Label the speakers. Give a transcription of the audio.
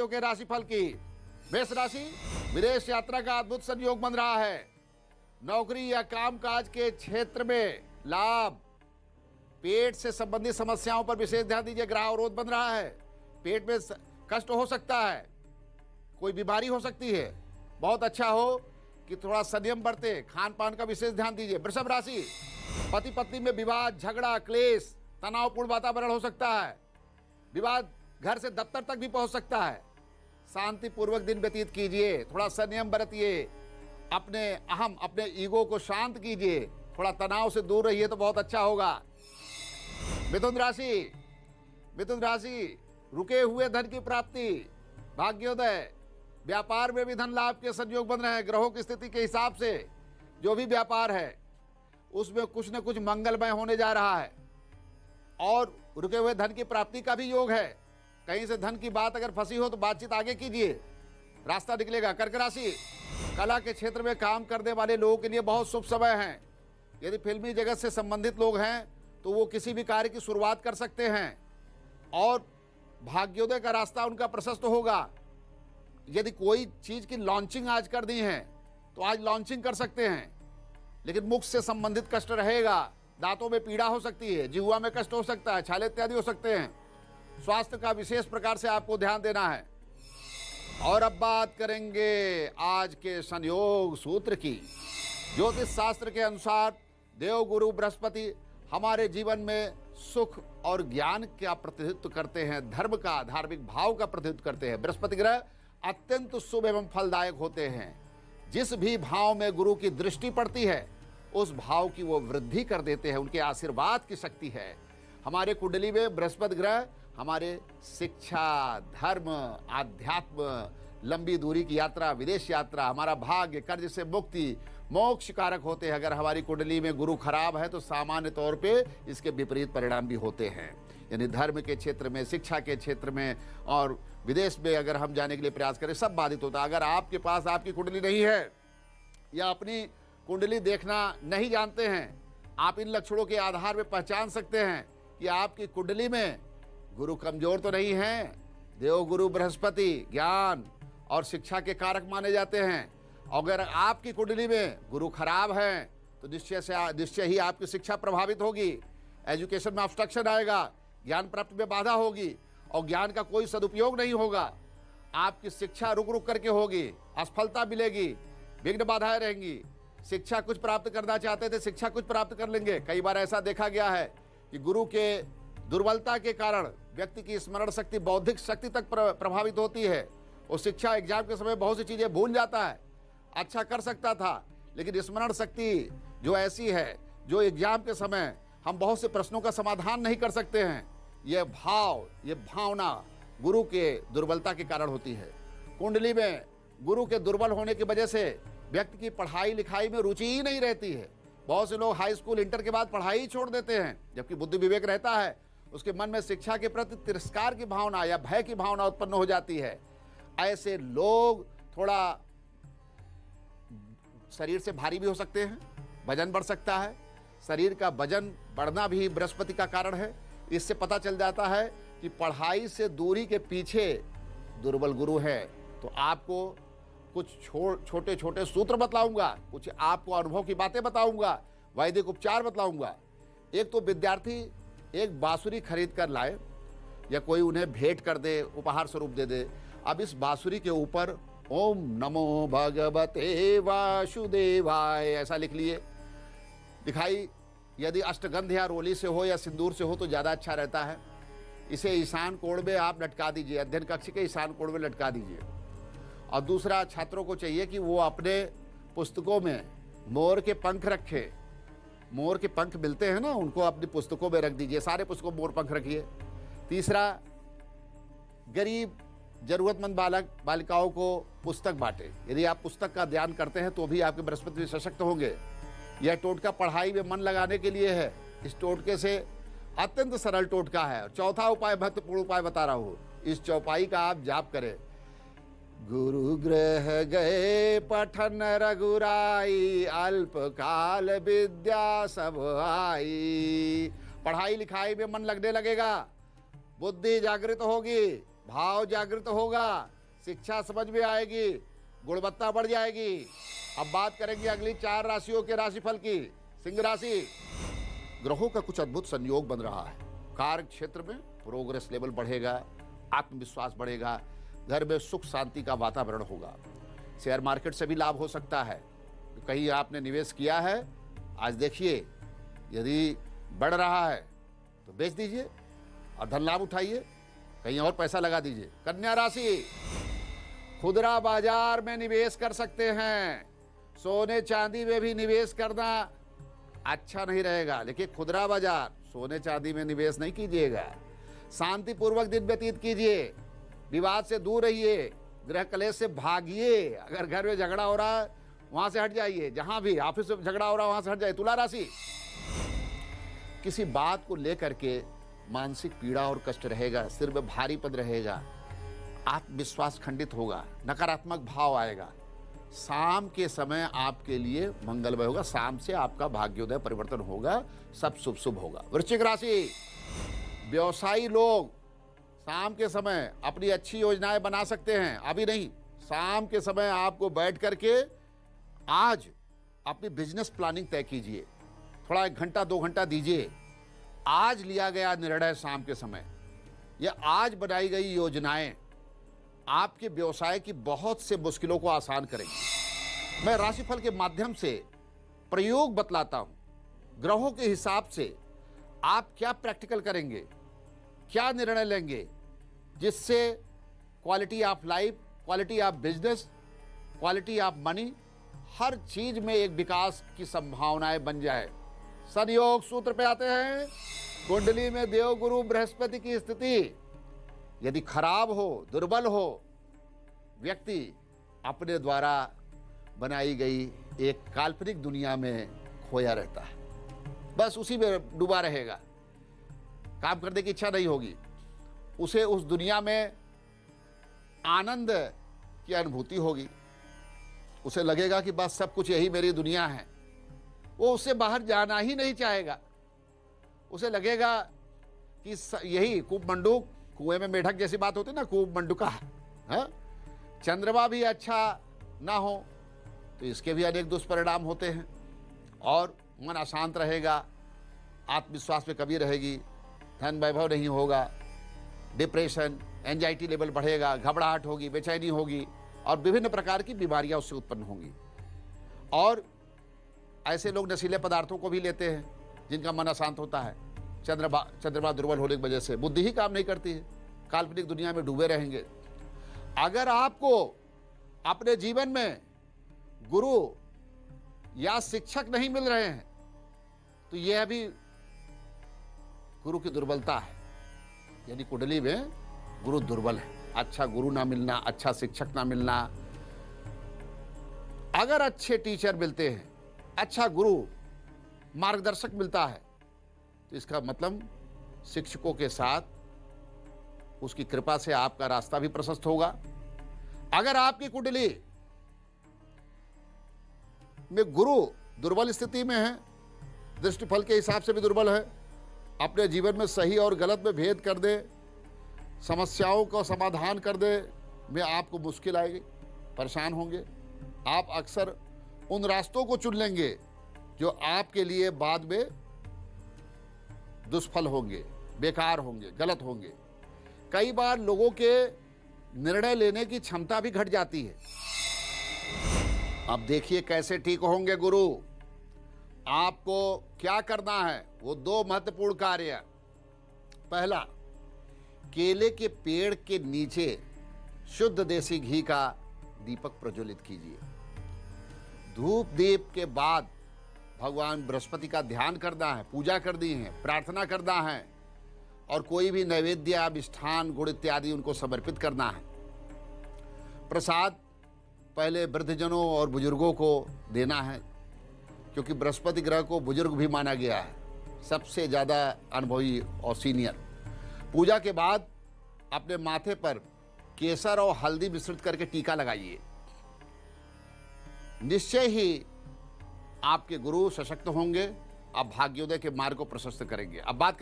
Speaker 1: राशियों के राशिफल की। मेष राशि, विदेश यात्रा का अद्भुत संयोग बन रहा है। नौकरी या कामकाज के क्षेत्र में लाभ। पेट से संबंधित समस्याओं पर विशेष ध्यान दीजिए। ग्रह अवरोध बन रहा है, पेट में कष्ट हो सकता है, कोई बीमारी हो सकती है। बहुत अच्छा हो कि थोड़ा संयम बरते, खान पान का विशेष ध्यान दीजिए। वृषभ राशि, पति पत्नी में विवाद, झगड़ा, क्लेश, तनावपूर्ण वातावरण हो सकता है। विवाद घर से दफ्तर तक भी पहुंच सकता है। शांतिपूर्वक दिन व्यतीत कीजिए, थोड़ा संयम बरतिए, अपने ईगो को शांत कीजिए, थोड़ा तनाव से दूर रहिए तो बहुत अच्छा होगा। मिथुन राशि, रुके हुए धन की प्राप्ति, भाग्योदय। व्यापार में भी धन लाभ के संयोग बन रहे हैं। ग्रहों की स्थिति के हिसाब से जो भी व्यापार है उसमें कुछ न कुछ मंगलमय होने जा रहा है और रुके हुए धन की प्राप्ति का भी योग है। कहीं से धन की बात अगर फंसी हो तो बातचीत आगे कीजिए, रास्ता निकलेगा। कर्क राशि, कला के क्षेत्र में काम करने वाले लोगों के लिए बहुत शुभ समय है। यदि फिल्मी जगत से संबंधित लोग हैं तो वो किसी भी कार्य की शुरुआत कर सकते हैं और भाग्योदय का रास्ता उनका प्रशस्त होगा। यदि कोई चीज की लॉन्चिंग आज कर दी है तो आज लॉन्चिंग कर सकते हैं, लेकिन मुख से संबंधित कष्ट रहेगा। दांतों में पीड़ा हो सकती है, जिह्वा में कष्ट हो सकता है, छाले इत्यादि हो सकते हैं। स्वास्थ्य का विशेष प्रकार से आपको ध्यान देना है। और अब बात करेंगे आज के संयोग सूत्र की। ज्योतिष शास्त्र के अनुसार देवगुरु बृहस्पति हमारे जीवन में सुख और ज्ञान का प्रतिनिधित्व करते हैं, धर्म का, धार्मिक भाव का प्रतिनिधित्व करते हैं। बृहस्पति ग्रह अत्यंत शुभ एवं फलदायक होते हैं। जिस भी भाव में गुरु की दृष्टि पड़ती है उस भाव की वो वृद्धि कर देते हैं, उनके आशीर्वाद की शक्ति है। हमारे कुंडली में बृहस्पति ग्रह हमारे शिक्षा, धर्म, आध्यात्म, लंबी दूरी की यात्रा, विदेश यात्रा, हमारा भाग्य, कर्ज से मुक्ति, मोक्ष कारक होते हैं। अगर हमारी कुंडली में गुरु खराब है तो सामान्य तौर पे इसके विपरीत परिणाम भी होते हैं। यानी धर्म के क्षेत्र में, शिक्षा के क्षेत्र में और विदेश में अगर हम जाने के लिए प्रयास करें, सब बाधित होता है। अगर आपके पास आपकी कुंडली नहीं है या अपनी कुंडली देखना नहीं जानते हैं, आप इन लक्षणों के आधार पर पहचान सकते हैं कि आपकी कुंडली में गुरु कमजोर तो नहीं है। देवगुरु बृहस्पति ज्ञान और शिक्षा के कारक माने जाते हैं। अगर आपकी कुंडली में गुरु खराब है तो निश्चय ही आपकी शिक्षा प्रभावित होगी, एजुकेशन में ऑब्स्ट्रक्शन आएगा, ज्ञान प्राप्ति में बाधा होगी और ज्ञान का कोई सदुपयोग नहीं होगा। आपकी शिक्षा रुक रुक करके होगी, असफलता मिलेगी, विघ्न बाधाएं रहेंगी। शिक्षा कुछ प्राप्त करना चाहते थे, शिक्षा कुछ प्राप्त कर लेंगे। कई बार ऐसा देखा गया है कि गुरु के दुर्बलता के कारण व्यक्ति की स्मरण शक्ति, बौद्धिक शक्ति तक प्रभावित होती है। और शिक्षा एग्जाम के समय बहुत सी चीजें भूल जाता है। अच्छा कर सकता था लेकिन स्मरण शक्ति जो ऐसी है जो एग्जाम के समय हम बहुत से प्रश्नों का समाधान नहीं कर सकते हैं। यह भावना गुरु के दुर्बलता के कारण होती है। कुंडली में गुरु के दुर्बल होने की वजह से व्यक्ति की पढ़ाई लिखाई में रुचि ही नहीं रहती है। बहुत से लोग हाई स्कूल, इंटर के बाद पढ़ाई ही छोड़ देते हैं, जबकि बुद्धि विवेक रहता है। उसके मन में शिक्षा के प्रति तिरस्कार की भावना या भय की भावना उत्पन्न हो जाती है। ऐसे लोग थोड़ा शरीर से भारी भी हो सकते हैं, वजन बढ़ सकता है। शरीर का वजन बढ़ना भी बृहस्पति का कारण है। इससे पता चल जाता है कि पढ़ाई से दूरी के पीछे दुर्बल गुरु है। तो आपको कुछ छोटे छोटे सूत्र बतलाऊंगा, कुछ आपको अनुभव की बातें बताऊंगा, वैदिक उपचार बतलाऊंगा। एक तो विद्यार्थी एक बांसुरी खरीद कर लाए या कोई उन्हें भेंट कर दे, उपहार स्वरूप दे दे। अब इस बांसुरी के ऊपर ओम नमो भगवते वासुदेवाय ऐसा लिख लिए। दिखाई यदि अष्टगंध या रोली से हो या सिंदूर से हो तो ज़्यादा अच्छा रहता है। इसे ईशान कोण में आप लटका दीजिए, अध्ययन कक्ष के ईशान कोण में लटका दीजिए। और दूसरा, छात्रों को चाहिए कि वो अपने पुस्तकों में मोर के पंख रखे। मोर के पंख मिलते हैं ना, उनको अपनी पुस्तकों में रख दीजिए, सारे पुस्तकों में मोर पंख रखिए। तीसरा, गरीब जरूरतमंद बालिकाओं को पुस्तक बांटे। यदि आप पुस्तक का ध्यान करते हैं तो भी आपके बृहस्पति सशक्त होंगे। यह टोटका पढ़ाई में मन लगाने के लिए है। इस टोटके से अत्यंत सरल टोटका है। चौथा उपाय, महत्वपूर्ण उपाय बता रहा हूँ, इस चौपाई का आप जाप करें। गुरु ग्रह गए पठन रघुराई, अल्प काल विद्या सब आई। पढ़ाई लिखाई में मन लगने लगेगा, बुद्धि जागृत होगी, भाव जागृत होगा, शिक्षा समझ में आएगी, गुणवत्ता बढ़ जाएगी। अब बात करेंगे अगली 4 राशियों के राशिफल की। सिंह राशि, ग्रहों का कुछ अद्भुत संयोग बन रहा है। कार्य क्षेत्र में प्रोग्रेस लेवल बढ़ेगा, आत्मविश्वास बढ़ेगा, घर में सुख शांति का वातावरण होगा। शेयर मार्केट से भी लाभ हो सकता है। कहीं आपने निवेश किया है, आज देखिए यदि बढ़ रहा है तो बेच दीजिए और धन लाभ उठाइए, कहीं और पैसा लगा दीजिए। कन्या राशि, खुदरा बाजार में निवेश कर सकते हैं। सोने चांदी में भी निवेश करना अच्छा नहीं रहेगा, लेकिन खुदरा बाजार, सोने चांदी में निवेश नहीं कीजिएगा। शांतिपूर्वक दिन व्यतीत कीजिए, विवाद से दूर रहिए, गृह कलेश से भागिए। अगर घर में झगड़ा हो रहा है वहां से हट जाइए, जहां भी ऑफिस में झगड़ा हो रहा है वहां से हट जाइए। तुला राशि, किसी बात को लेकर के मानसिक पीड़ा और कष्ट रहेगा, सिर में भारीपन रहेगा, आत्मविश्वास खंडित होगा, नकारात्मक भाव आएगा। शाम के समय आपके लिए मंगलमय होगा, शाम से आपका भाग्योदय परिवर्तन होगा, सब शुभ शुभ होगा। वृश्चिक राशि, व्यवसायी लोग शाम के समय अपनी अच्छी योजनाएं बना सकते हैं, अभी नहीं, शाम के समय आपको बैठ करके आज अपनी बिजनेस प्लानिंग तय कीजिए, थोड़ा 1 घंटा 2 घंटा दीजिए। आज लिया गया निर्णय शाम के समय या आज बनाई गई योजनाएं आपके व्यवसाय की बहुत से मुश्किलों को आसान करेंगी। मैं राशिफल के माध्यम से प्रयोग बतलाता हूं, ग्रहों के हिसाब से आप क्या प्रैक्टिकल करेंगे, क्या निर्णय लेंगे, जिससे quality of life, quality of business, quality of money, हर चीज में एक विकास की संभावनाएं बन जाए। संयोग सूत्र पे आते हैं। कुंडली में देवगुरु बृहस्पति की स्थिति यदि खराब हो, दुर्बल हो, व्यक्ति अपने द्वारा बनाई गई एक काल्पनिक दुनिया में खोया रहता है, बस उसी में डूबा रहेगा, काम करने की इच्छा नहीं होगी, उसे उस दुनिया में आनंद की अनुभूति होगी, उसे लगेगा कि बस सब कुछ यही मेरी दुनिया है, वो उससे बाहर जाना ही नहीं चाहेगा। उसे लगेगा कि यही कूप मंडूक, कुएं में मेढक जैसी बात होती है ना, कूप मंडूका है। चंद्रमा भी अच्छा ना हो तो इसके भी अनेक दुष्परिणाम होते हैं, और मन अशांत रहेगा, आत्मविश्वास में कमी रहेगी, धन वैभव नहीं होगा, डिप्रेशन, एंजाइटी लेवल बढ़ेगा, घबराहट होगी, बेचैनी होगी, और विभिन्न प्रकार की बीमारियां उससे उत्पन्न होंगी। और ऐसे लोग नशीले पदार्थों को भी लेते हैं जिनका मन अशांत होता है। चंद्रमा दुर्बल होने की वजह से बुद्धि ही काम नहीं करती है, काल्पनिक दुनिया में डूबे रहेंगे। अगर आपको अपने जीवन में गुरु या शिक्षक नहीं मिल रहे हैं तो यह भी गुरु की दुर्बलता है, यानी कुंडली में गुरु दुर्बल है। अच्छा गुरु ना मिलना, अच्छा शिक्षक ना मिलना। अगर अच्छे टीचर मिलते हैं, अच्छा गुरु मार्गदर्शक मिलता है, तो इसका मतलब शिक्षकों के साथ उसकी कृपा से आपका रास्ता भी प्रशस्त होगा। अगर आपकी कुंडली में गुरु दुर्बल स्थिति में है, दृष्टिफल के हिसाब से भी दुर्बल है, अपने जीवन में सही और गलत में भेद कर दे, समस्याओं का समाधान कर दे में आपको मुश्किल आएगी, परेशान होंगे। आप अक्सर उन रास्तों को चुन लेंगे जो आपके लिए बाद में दुष्फल होंगे, बेकार होंगे, गलत होंगे। कई बार लोगों के निर्णय लेने की क्षमता भी घट जाती है। अब देखिए कैसे ठीक होंगे गुरु। आपको क्या करना है, वो 2 महत्वपूर्ण कार्य। पहला, केले के पेड़ के नीचे शुद्ध देसी घी का दीपक प्रज्वलित कीजिए। धूप दीप के बाद भगवान बृहस्पति का ध्यान करना है, पूजा करनी है, प्रार्थना करना है, और कोई भी नैवेद्य, मिष्ठान, गुड़ इत्यादि उनको समर्पित करना है। प्रसाद पहले वृद्धजनों और बुजुर्गों को देना है, क्योंकि बृहस्पति ग्रह को बुजुर्ग भी माना गया है, सबसे ज़्यादा अनुभवी और सीनियर। पूजा के बाद अपने माथे पर केसर और हल्दी मिश्रित करके टीका लगाइए। निश्चय ही आपके गुरु सशक्त होंगे, आप भाग्योदय के मार्ग को प्रशस्त करेंगे। अब बात